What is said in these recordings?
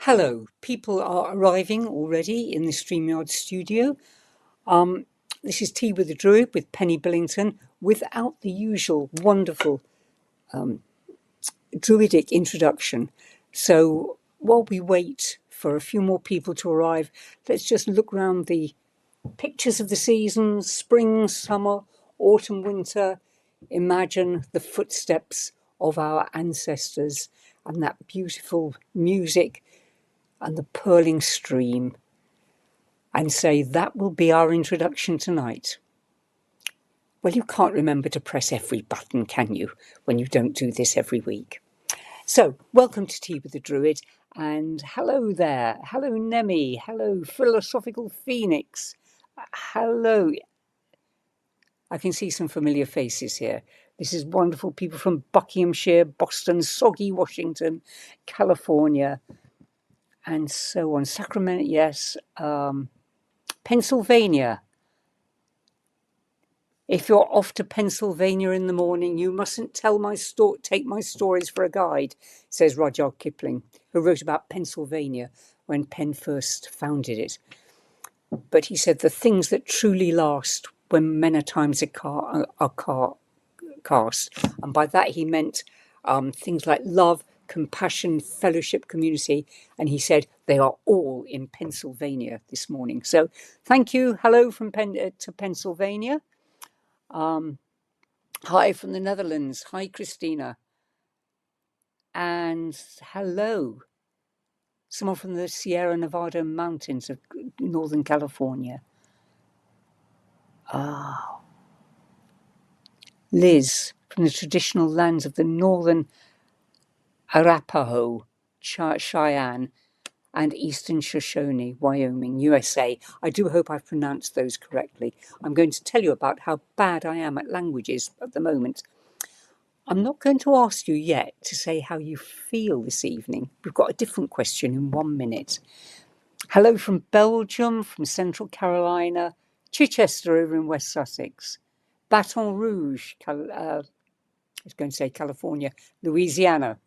Hello, people are arriving already in the StreamYard studio. This is Tea with the Druid with Penny Billington without the usual wonderful druidic introduction. So while we wait for a few more people to arrive, let's just look round the pictures of the seasons: spring, summer, autumn, winter. Imagine the footsteps of our ancestors and that beautiful music and the purling stream, and say that will be our introduction tonight. Well, you can't remember to press every button, can you, when you don't do this every week? So, welcome to Tea with the Druid, and hello there. Hello, Nemi. Hello, Philosophical Phoenix. Hello. I can see some familiar faces here. This is wonderful people from Buckinghamshire, Boston, Soggy, Washington, California, and so on. Sacramento, yes. Pennsylvania. If you're off to Pennsylvania in the morning, you mustn't take my stories for a guide, says Rudyard Kipling, who wrote about Pennsylvania when Penn first founded it. But he said the things that truly last when many times are cast. And by that he meant things like love, compassion, fellowship, community. And he said they are all in Pennsylvania this morning. So thank you. Hello from to Pennsylvania. Hi from the Netherlands. Hi, Christina. And hello, someone from the Sierra Nevada mountains of Northern California. Liz from the traditional lands of the Northern Arapaho, Cheyenne, and Eastern Shoshone, Wyoming, USA. I do hope I've pronounced those correctly. I'm going to tell you about how bad I am at languages at the moment. I'm not going to ask you yet to say how you feel this evening. We've got a different question in 1 minute. Hello from Belgium, from Central Carolina, Chichester over in West Sussex, Baton Rouge, I was going to say California, Louisiana.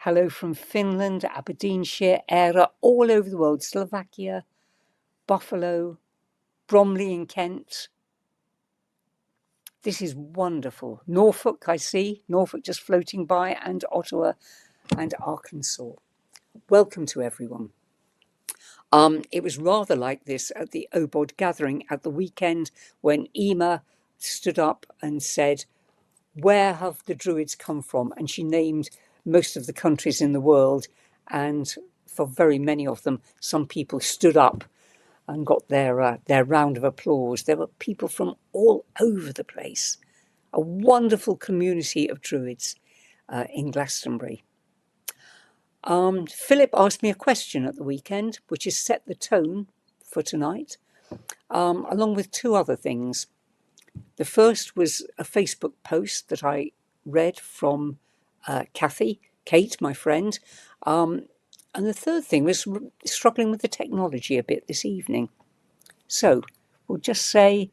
Hello from Finland, Aberdeenshire, Eire, all over the world, Slovakia, Buffalo, Bromley in Kent. This is wonderful. Norfolk, I see. Norfolk just floating by, and Ottawa and Arkansas. Welcome to everyone. It was rather like this at the OBOD gathering at the weekend when Ema stood up and said, where have the Druids come from? And she named most of the countries in the world. And for very many of them, some people stood up and got their round of applause. There were people from all over the place. A wonderful community of Druids in Glastonbury. Philip asked me a question at the weekend, which has set the tone for tonight, along with two other things. The first was a Facebook post that I read from Kate, my friend. And the third thing was struggling with the technology a bit this evening. So we'll just say,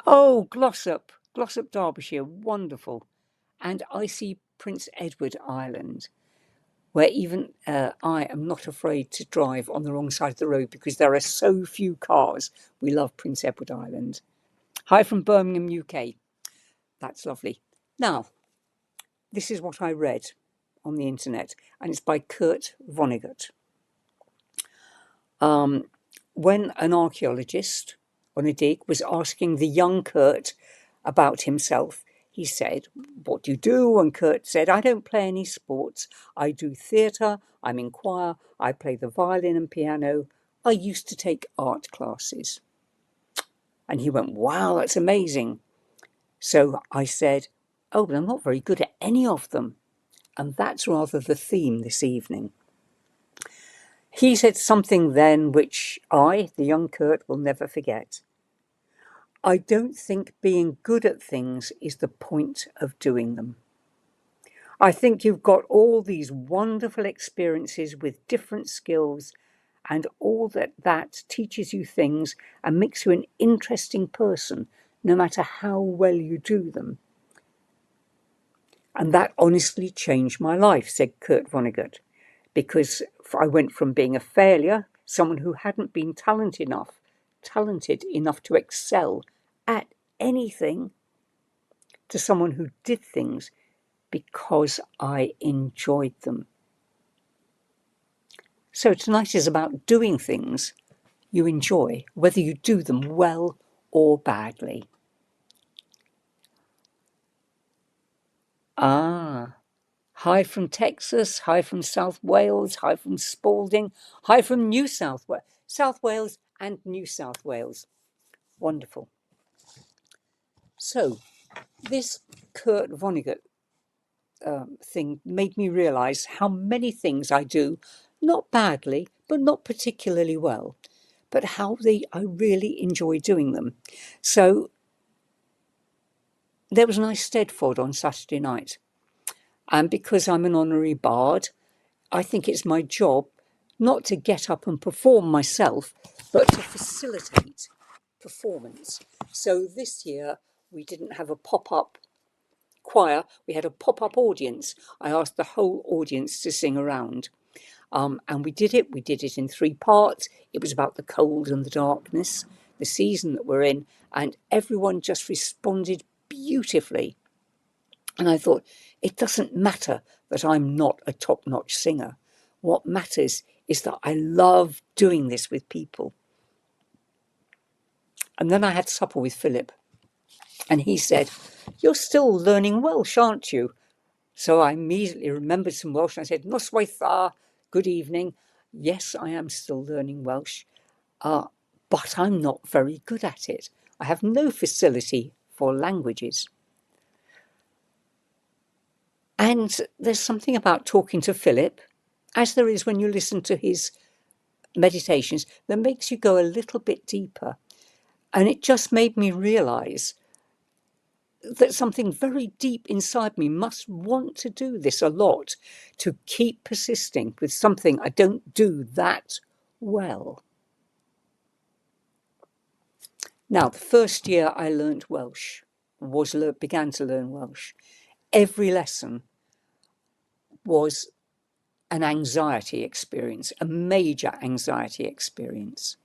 oh, Glossop, Derbyshire, wonderful. And I see Prince Edward Island, where even I am not afraid to drive on the wrong side of the road because there are so few cars. We love Prince Edward Island. Hi from Birmingham, UK. That's lovely. Now, this is what I read on the internet, and it's by Kurt Vonnegut. When an archaeologist on a dig was asking the young Kurt about himself, he said, what do you do? And Kurt said, I don't play any sports. I do theatre. I'm in choir. I play the violin and piano. I used to take art classes. And he went, wow, that's amazing. So I said, oh, but I'm not very good at any of them. And that's rather the theme this evening. He said something then which I, the young Kurt, will never forget. I don't think being good at things is the point of doing them. I think you've got all these wonderful experiences with different skills, and all that teaches you things and makes you an interesting person, no matter how well you do them. And that honestly changed my life, said Kurt Vonnegut, because I went from being a failure, someone who hadn't been talented enough to excel at anything, to someone who did things because I enjoyed them. So tonight is about doing things you enjoy, whether you do them well or badly. Hi from Texas, hi from South Wales, hi from Spalding, hi from New South Wales. South Wales and New South Wales. Wonderful. So this Kurt Vonnegut thing made me realise how many things I do, not badly, but not particularly well, but how I really enjoy doing them. So there was an Eisteddfod on Saturday night. And because I'm an honorary bard, I think it's my job not to get up and perform myself, but to facilitate performance. So this year we didn't have a pop-up choir, we had a pop-up audience. I asked the whole audience to sing around. And we did it in 3 parts. It was about the cold and the darkness, the season that we're in, and everyone just responded beautifully. And I thought, it doesn't matter that I'm not a top-notch singer. What matters is that I love doing this with people. And then I had supper with Philip, and he said, "You're still learning Welsh, aren't you?" So I immediately remembered some Welsh, and I said, "Noswaith dda, good evening. Yes, I am still learning Welsh, but I'm not very good at it. I have no facility for languages." And there's something about talking to Philip, as there is when you listen to his meditations, that makes you go a little bit deeper. And it just made me realise that something very deep inside me must want to do this a lot, to keep persisting with something I don't do that well. Now, the first year I learnt Welsh, began to learn Welsh, every lesson was an anxiety experience, a major anxiety experience.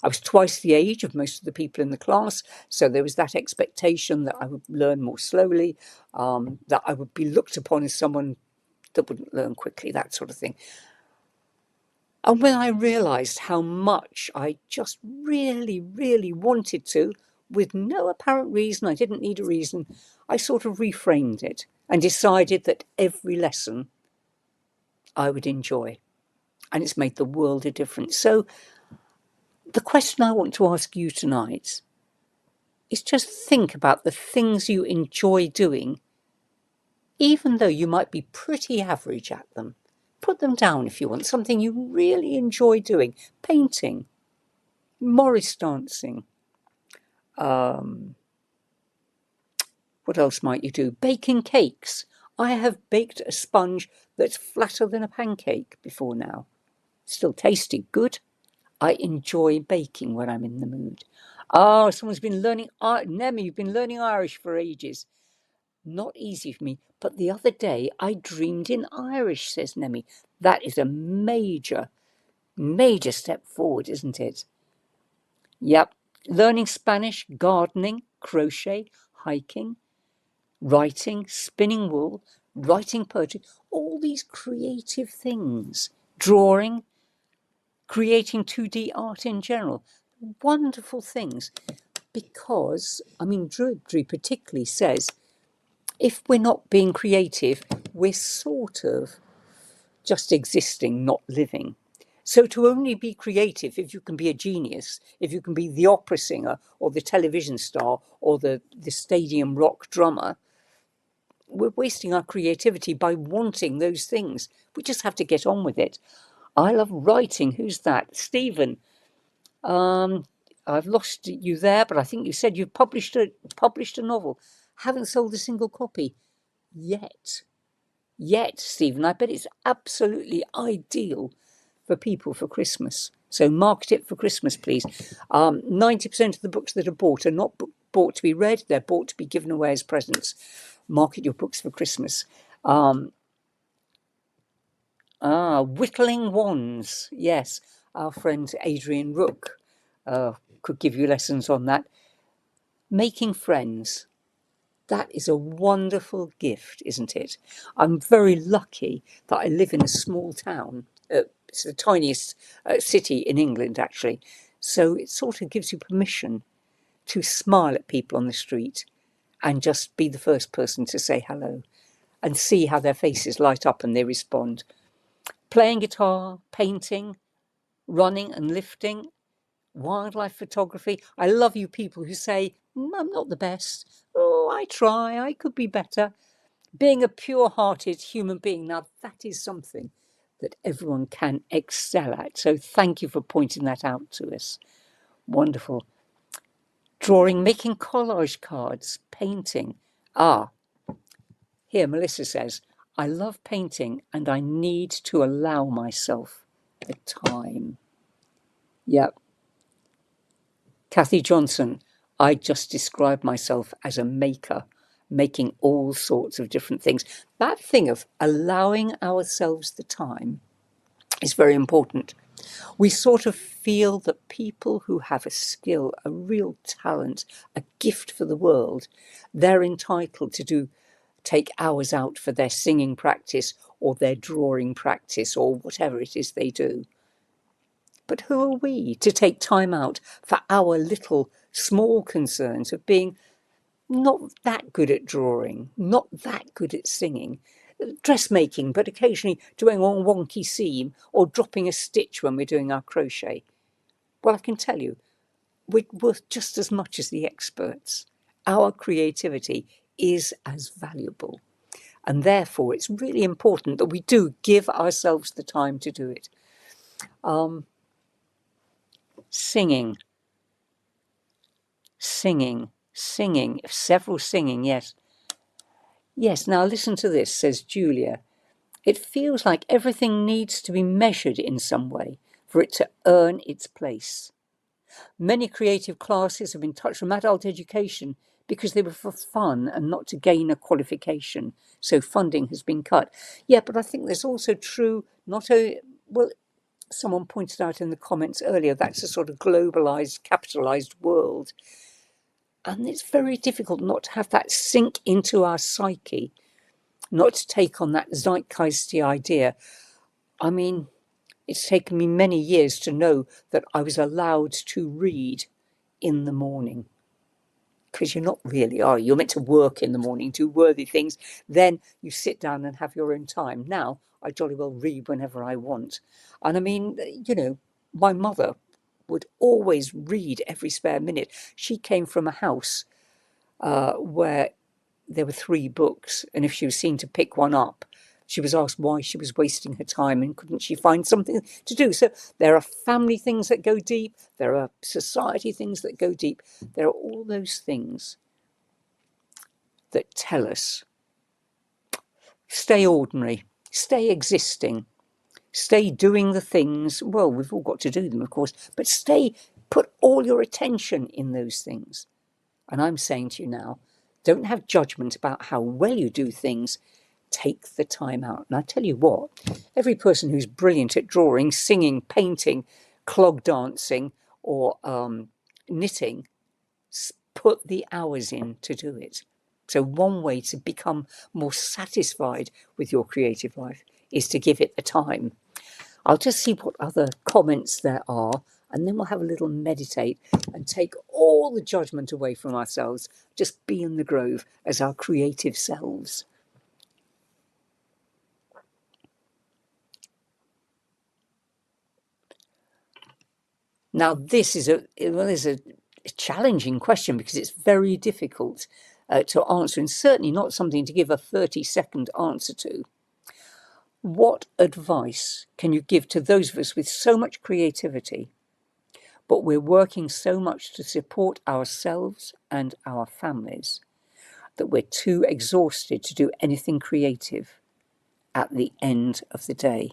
I was twice the age of most of the people in the class, so there was that expectation that I would learn more slowly, that I would be looked upon as someone that wouldn't learn quickly, that sort of thing. And when I realised how much I just really, really wanted to, with no apparent reason, I didn't need a reason, I sort of reframed it and decided that every lesson I would enjoy. And it's made the world a difference. So the question I want to ask you tonight is just think about the things you enjoy doing, even though you might be pretty average at them. Put them down if you want, something you really enjoy doing. Painting, Morris dancing. What else might you do? Baking cakes. I have baked a sponge that's flatter than a pancake before now. Still tasty, good. I enjoy baking when I'm in the mood. Oh, someone's been learning, Nemi, you've been learning Irish for ages. Not easy for me, but the other day I dreamed in Irish, says Nemi. That is a major, major step forward, isn't it? Yep. Learning Spanish, gardening, crochet, hiking, writing, spinning wool, writing poetry, all these creative things, drawing, creating 2D art in general, wonderful things. Because, Druidry particularly says, if we're not being creative, we're sort of just existing, not living. So to only be creative, if you can be a genius, if you can be the opera singer or the television star or the stadium rock drummer, we're wasting our creativity by wanting those things. We just have to get on with it. I love writing. Who's that? Stephen. I've lost you there, but I think you said you've published a novel. Haven't sold a single copy yet, Stephen. I bet it's absolutely ideal for people for Christmas. So market it for Christmas, please. 90% of the books that are bought are not bought to be read; they're bought to be given away as presents. Market your books for Christmas. Whittling wands. Yes, our friend Adrian Rook could give you lessons on that. Making friends. That is a wonderful gift, isn't it? I'm very lucky that I live in a small town. It's the tiniest city in England, actually. So it sort of gives you permission to smile at people on the street and just be the first person to say hello and see how their faces light up and they respond. Playing guitar, painting, running and lifting, wildlife photography. I love you people who say, I'm not the best. Oh, I try, I could be better. Being a pure-hearted human being, now that is something that everyone can excel at. So thank you for pointing that out to us. Wonderful. Drawing, making collage cards, painting. Here Melissa says, I love painting and I need to allow myself the time. Yep. Kathy Johnson, I just describe myself as a maker, making all sorts of different things. That thing of allowing ourselves the time is very important. We sort of feel that people who have a skill, a real talent, a gift for the world, they're entitled to take hours out for their singing practice or their drawing practice or whatever it is they do. But who are we to take time out for our little small concerns of being not that good at drawing, not that good at singing, dressmaking, but occasionally doing a wonky seam or dropping a stitch when we're doing our crochet? Well, I can tell you, we're worth just as much as the experts. Our creativity is as valuable. And therefore, it's really important that we do give ourselves the time to do it. Singing, several singing, yes. Yes, now listen to this, says Julia. It feels like everything needs to be measured in some way for it to earn its place. Many creative classes have been touched from adult education because they were for fun and not to gain a qualification. So funding has been cut. Yeah, but I think there's also true, someone pointed out in the comments earlier, that's a sort of globalized, capitalized world. And it's very difficult not to have that sink into our psyche, not to take on that zeitgeisty idea. I mean, it's taken me many years to know that I was allowed to read in the morning. Because you're not really, are you? You're meant to work in the morning, do worthy things. Then you sit down and have your own time. Now, I jolly well read whenever I want. And I mean, my mother would always read every spare minute. She came from a house where there were 3 books. And if she was seen to pick one up, she was asked why she was wasting her time and couldn't she find something to do. So there are family things that go deep. There are society things that go deep. There are all those things that tell us, stay ordinary, stay existing, stay doing the things. Well, we've all got to do them, of course, but put all your attention in those things. And I'm saying to you now, don't have judgment about how well you do things. Take the time out. And I tell you what, every person who's brilliant at drawing, singing, painting, clog dancing, or knitting, put the hours in to do it. So one way to become more satisfied with your creative life is to give it the time. I'll just see what other comments there are, and then we'll have a little meditate and take all the judgment away from ourselves. Just be in the grove as our creative selves. Now, this is a challenging question because it's very difficult to answer, and certainly not something to give a 30-second answer to. What advice can you give to those of us with so much creativity, but we're working so much to support ourselves and our families that we're too exhausted to do anything creative at the end of the day?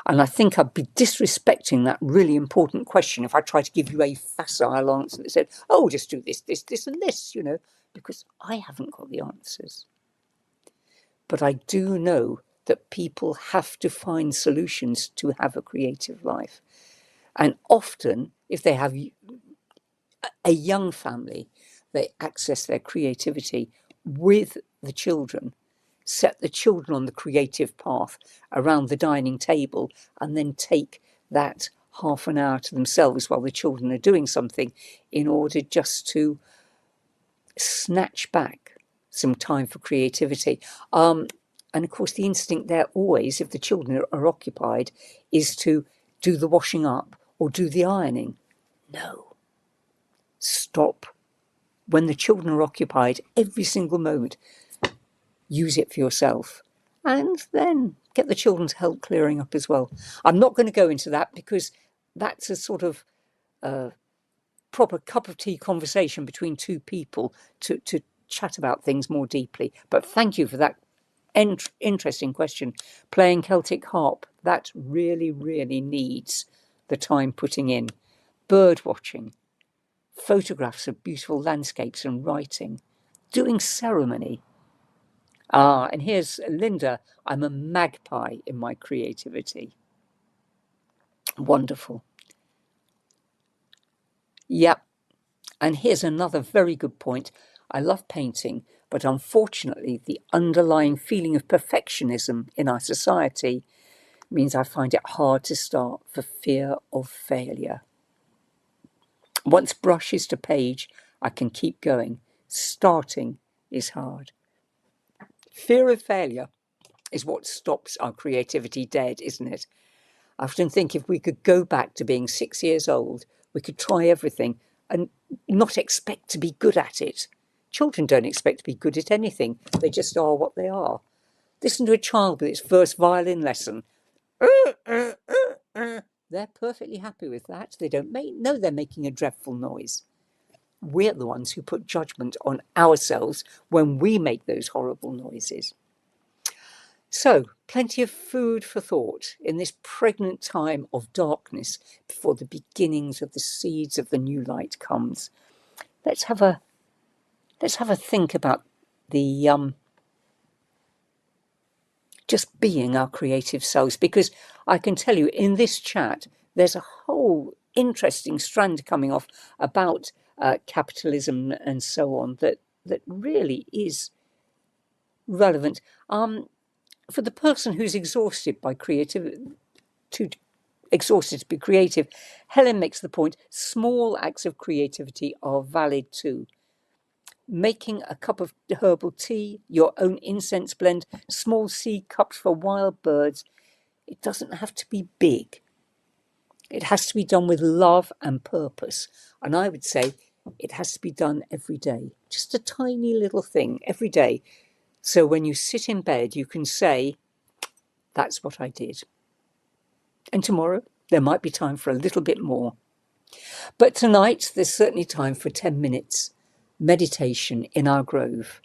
And I think I'd be disrespecting that really important question if I tried to give you a facile answer that said, oh, just do this, this, this, and this, because I haven't got the answers. But I do know that people have to find solutions to have a creative life. And often, if they have a young family, they access their creativity with the children, set the children on the creative path around the dining table, and then take that half an hour to themselves while the children are doing something in order just to snatch back some time for creativity. And of course, the instinct there always, if the children are occupied, is to do the washing up or do the ironing. No. Stop. When the children are occupied, every single moment, use it for yourself. And then get the children to help clearing up as well. I'm not going to go into that because that's a sort of proper cup of tea conversation between two people to chat about things more deeply. But thank you for that interesting question. Playing Celtic harp, that really, really needs the time putting in. Bird watching, photographs of beautiful landscapes and writing, doing ceremony. And here's Linda. I'm a magpie in my creativity. Wonderful. Yep. And here's another very good point. I love painting, but unfortunately, the underlying feeling of perfectionism in our society means I find it hard to start for fear of failure. Once brush is to page, I can keep going. Starting is hard. Fear of failure is what stops our creativity dead, isn't it? I often think if we could go back to being 6 years old, we could try everything and not expect to be good at it. Children don't expect to be good at anything. They just are what they are. Listen to a child with its first violin lesson. They're perfectly happy with that. They don't know they're making a dreadful noise. We're the ones who put judgment on ourselves when we make those horrible noises. So, plenty of food for thought in this pregnant time of darkness before the beginnings of the seeds of the new light comes. Let's have a think about the just being our creative selves, because I can tell you in this chat there's a whole interesting strand coming off about capitalism and so on that really is relevant. For the person who's exhausted by exhausted to be creative, Helen makes the point, small acts of creativity are valid too. Making a cup of herbal tea, your own incense blend, small seed cups for wild birds. It doesn't have to be big. It has to be done with love and purpose. And I would say it has to be done every day. Just a tiny little thing every day. So when you sit in bed, you can say, that's what I did. And tomorrow, there might be time for a little bit more. But tonight, there's certainly time for 10 minutes meditation in our grove.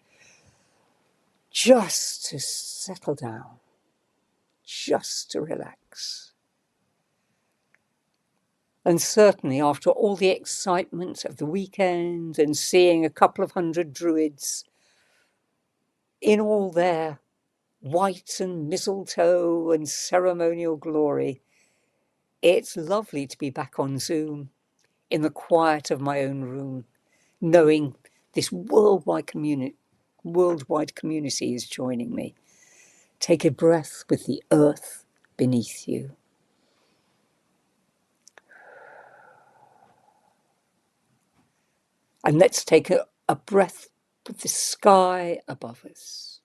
Just to settle down. Just to relax. And certainly after all the excitement of the weekend and seeing a couple of hundred druids in all their white and mistletoe and ceremonial glory, it's lovely to be back on Zoom in the quiet of my own room, knowing this worldwide community is joining me. Take a breath with the earth beneath you. And let's take a breath with the sky above us.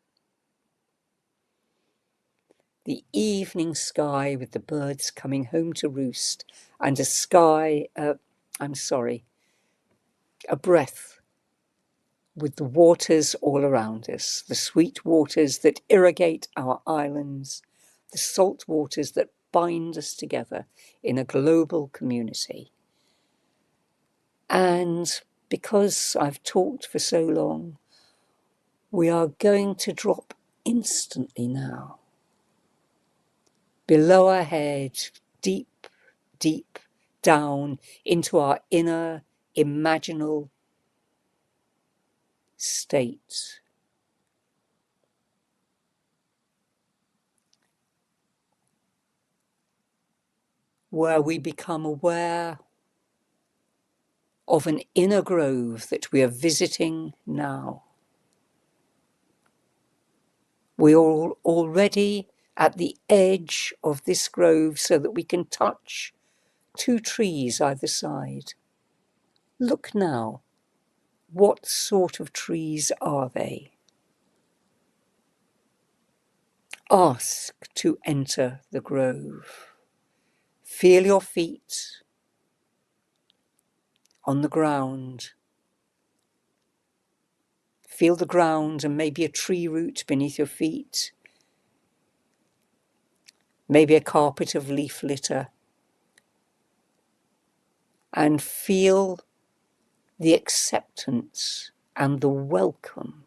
The evening sky with the birds coming home to roost, and a breath with the waters all around us, the sweet waters that irrigate our islands, the salt waters that bind us together in a global community. And because I've talked for so long, we are going to drop instantly now. Below our head, deep, deep down into our inner imaginal state. where we become aware of an inner grove that we are visiting now. We are already at the edge of this grove so that we can touch 2 trees either side. Look now, what sort of trees are they? Ask to enter the grove. Feel your feet on the ground. Feel the ground and maybe a tree root beneath your feet, maybe a carpet of leaf litter, and feel the acceptance and the welcome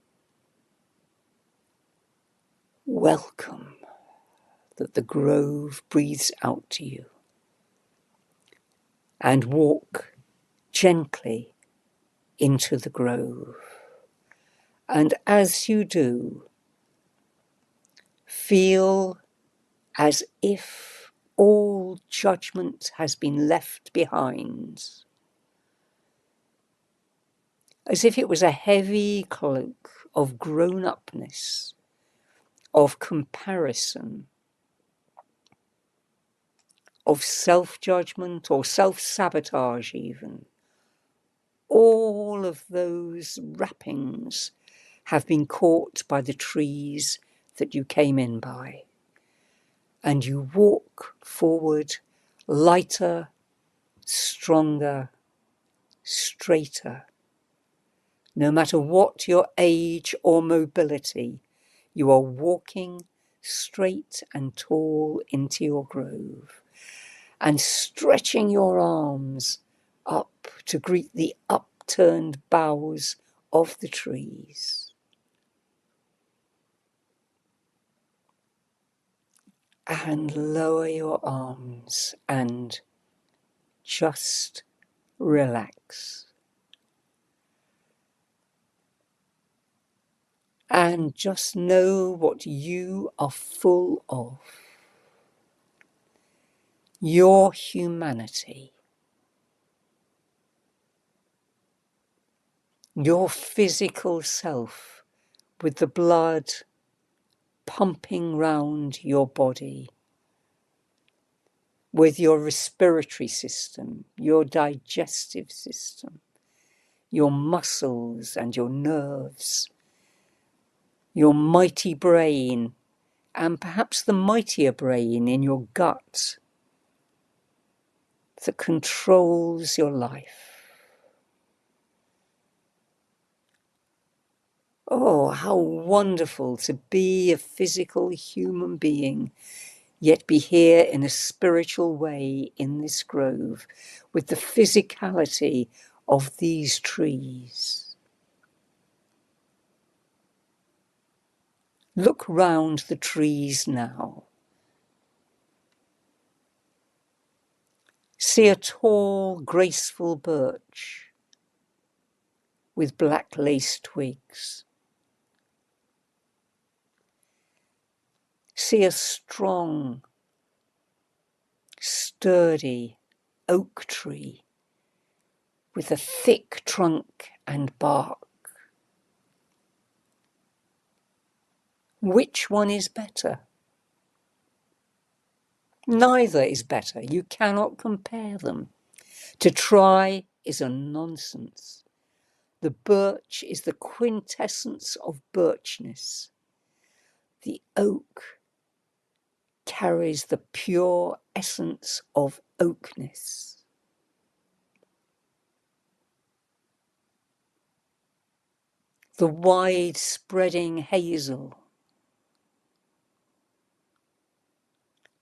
that the grove breathes out to you. And walk gently into the grove. And as you do, feel as if all judgment has been left behind, as if it was a heavy cloak of grown-upness, of comparison, of self-judgment or self-sabotage even. All of those wrappings have been caught by the trees that you came in by. And you walk forward lighter, stronger, straighter. No matter what your age or mobility, you are walking straight and tall into your grove and stretching your arms up to greet the upturned boughs of the trees. And lower your arms and just relax. And just know what you are full of. Your humanity. Your physical self with the blood pumping round your body. With your respiratory system, your digestive system, your muscles and your nerves, your mighty brain, and perhaps the mightier brain in your gut that controls your life. Oh, how wonderful to be a physical human being, yet be here in a spiritual way in this grove with the physicality of these trees. Look round the trees now. See a tall, graceful birch with black lace twigs. See a strong, sturdy oak tree with a thick trunk and bark. Which one is better? Neither is better. You cannot compare them. To try is a nonsense. The birch is the quintessence of birchness. The oak carries the pure essence of oakness. The wide-spreading hazel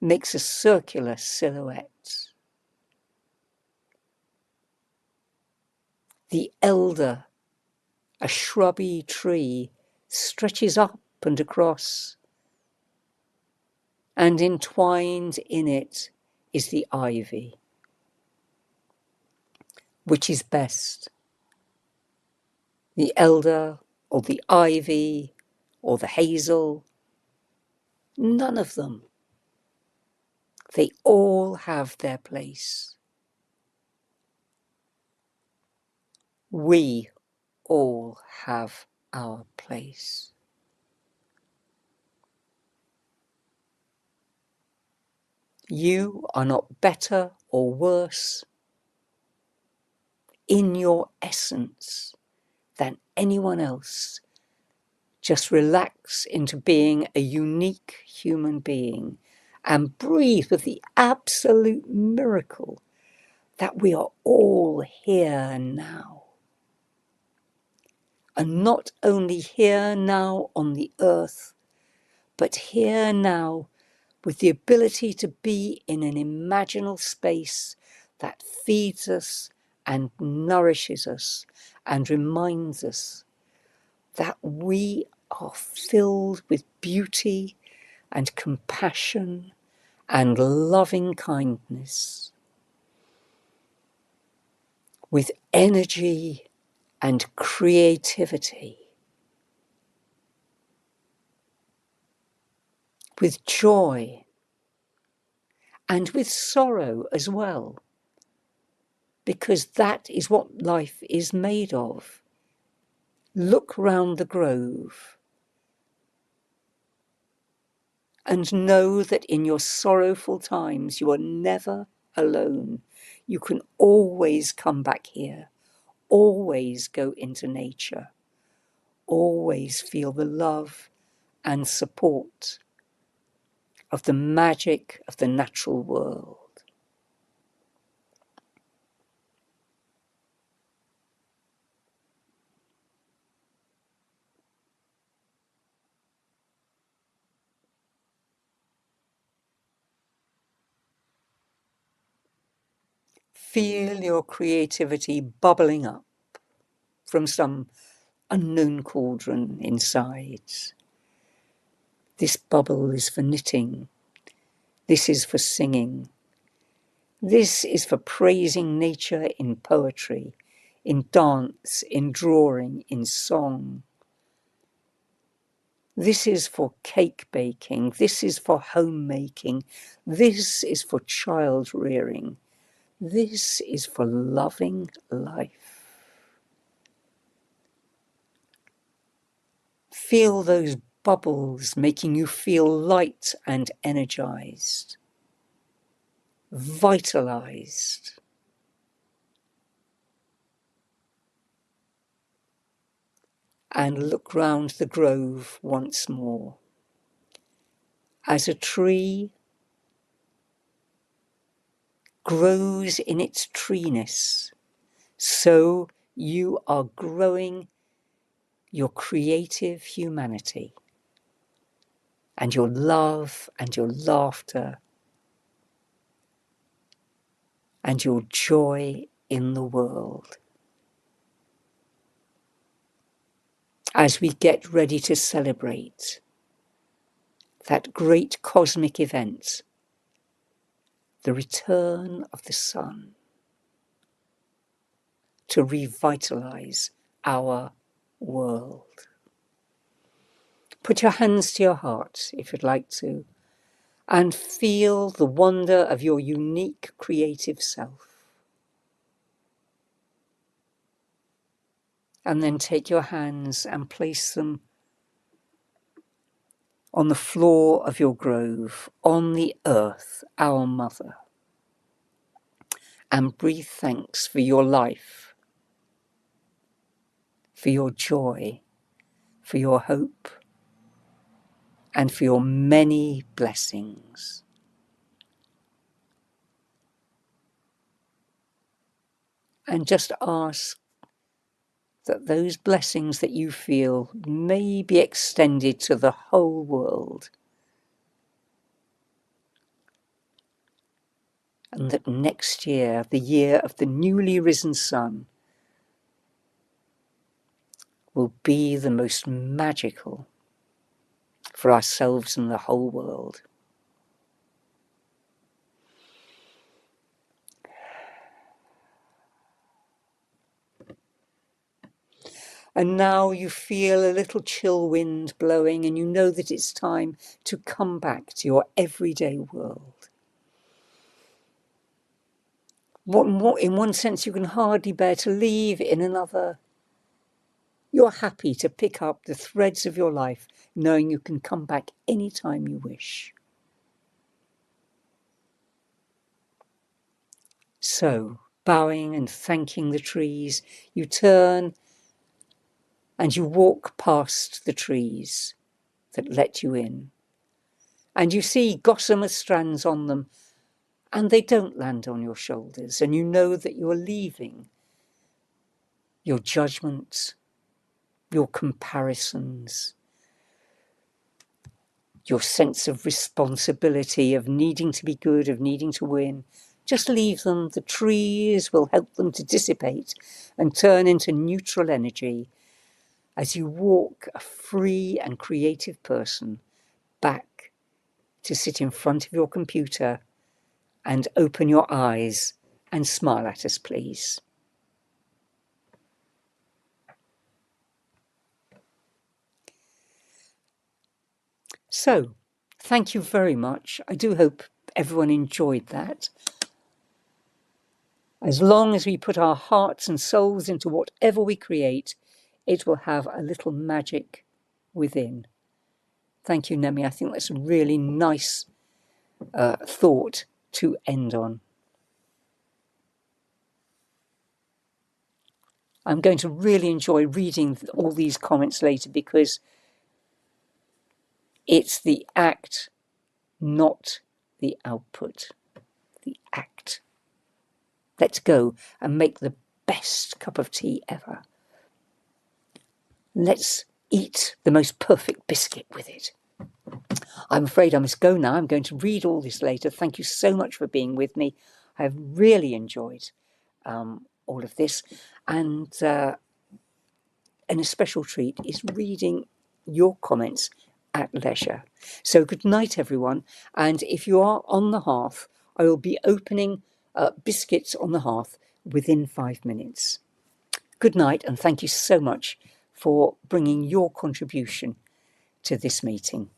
makes a circular silhouette. The elder, a shrubby tree, stretches up and across, and entwined in it is the ivy. Which is best? The elder, or the ivy, or the hazel? None of them. They all have their place. We all have our place. You are not better or worse in your essence than anyone else. Just relax into being a unique human being and breathe with the absolute miracle that we are all here now. And not only here now on the earth, but here now with the ability to be in an imaginal space that feeds us and nourishes us and reminds us that we are filled with beauty and compassion and loving kindness, with energy and creativity, with joy and with sorrow as well, because that is what life is made of. Look round the grove and know that in your sorrowful times you are never alone. You can always come back here, always go into nature, always feel the love and support of the magic of the natural world. Feel your creativity bubbling up from some unknown cauldron inside. This bubble is for knitting. This is for singing. This is for praising nature in poetry, in dance, in drawing, in song. This is for cake baking. This is for homemaking. This is for child rearing. This is for loving life. Feel those bubbles making you feel light and energized, vitalized. And look round the grove once more. As a tree grows in its treeness, so you are growing your creative humanity and your love and your laughter and your joy in the world. As we get ready to celebrate that great cosmic event, the return of the sun, to revitalize our world. Put your hands to your heart if you'd like to, and feel the wonder of your unique creative self. And then take your hands and place them on the floor of your grove, on the earth, our mother. And breathe thanks for your life, for your joy, for your hope, and for your many blessings. And just ask that those blessings that you feel may be extended to the whole world. And that next year, the year of the newly risen sun, will be the most magical for ourselves and the whole world. And now you feel a little chill wind blowing and you know that it's time to come back to your everyday world. in one sense you can hardly bear to leave, in another you're happy to pick up the threads of your life, knowing you can come back anytime you wish. So, bowing and thanking the trees, you turn and you walk past the trees that let you in. And you see gossamer strands on them, and they don't land on your shoulders, and you know that you're leaving your judgments, your comparisons, your sense of responsibility, of needing to be good, of needing to win. Just leave them. The trees will help them to dissipate and turn into neutral energy as you walk, a free and creative person, back to sit in front of your computer and open your eyes and smile at us, please. So, thank you very much. I do hope everyone enjoyed that. As long as we put our hearts and souls into whatever we create, it will have a little magic within. Thank you, Nemi. I think that's a really nice thought to end on. I'm going to really enjoy reading all these comments later, because it's the act, not the output. The act. Let's go and make the best cup of tea ever. Let's eat the most perfect biscuit with it. I'm afraid I must go now. I'm going to read all this later. Thank you so much for being with me. I've really enjoyed all of this. And a special treat is reading your comments at leisure. So good night, everyone. And if you are on the hearth, I will be opening biscuits on the hearth within 5 minutes. Good night, and thank you so much for bringing your contribution to this meeting.